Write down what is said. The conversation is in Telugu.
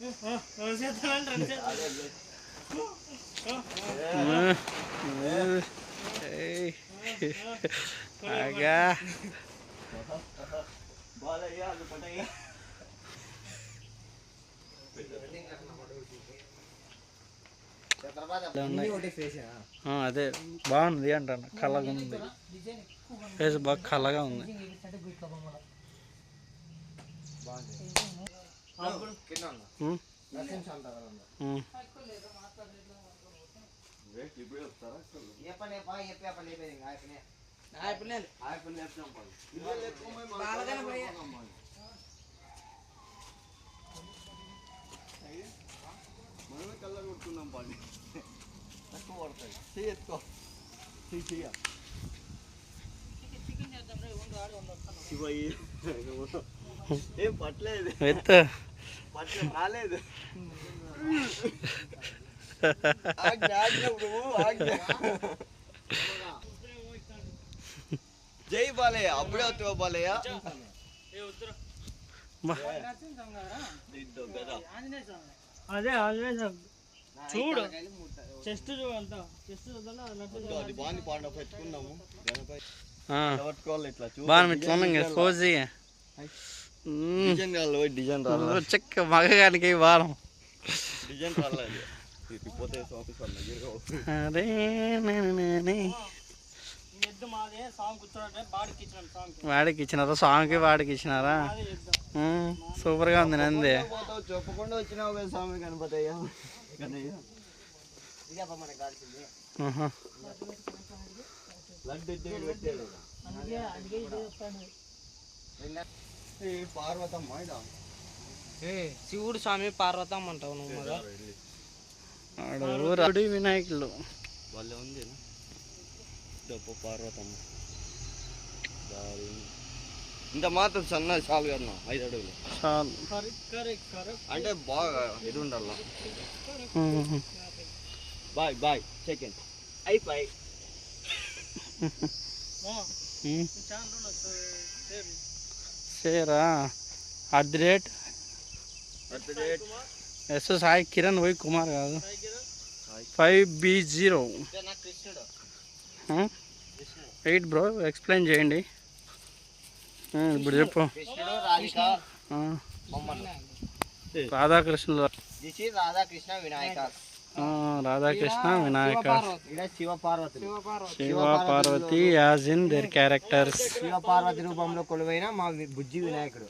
అదే బాగుంది అంటాను. కళ్ళగా ఉంది, ఫేస్ బాగా కళ్ళగా ఉంది. మనమే కళ్ళ కొట్టుకున్నాం పని తక్కువ పడతాయి. చెయ్యెత్తుకో ఏం పట్టలేదు, పట్టలేదు రాలేదు. జై బాలయ్య, అప్పుడే వస్తావా బాలయ్య? అదే చూడు, చెస్ట్ చూడంతా, అది బాగుంది. పాండ పెట్టుకున్నాము పట్టుకోవాలి. ఇట్లా డిజైన్ కావాలి, డిజైన్ రాలేదు. చెక్క మగగానికి వారం డిజైన్ రాలేదు. వాడికి ఇచ్చినారా? సాంగ్కి వాడికి ఇచ్చినారా? సూపర్గా ఉంది. నంది చెప్పకుండా వచ్చినావు కదా స్వామి గణపతయ్య. పార్వతమ్మ శివుడు స్వామి పార్వతమ్మ అంటావు నువ్వు. వినాయకులు వాళ్ళే ఉంది పార్వతమ్మ. ఇంత మాత్రం సన్న చాలు కదా, 5 అడుగులు అంటే బాగా ఇది ఉండాల. బాయ్ బాయ్ సెకండ్ అయిపోయి షేరా ఎస్ సాయి కిరణ్ వై కుమార్ కాదు 5B0 8 బ్రో. ఎక్స్ప్లెయిన్ చేయండి ఇప్పుడు చెప్పు. Radhakrishna Vinayaka, Radhakrishna Vinayaka, Shiva Parvati as in their characters. Shiva Parvati రూపంలో కొలువైన మా బుజ్జి వినాయకుడు.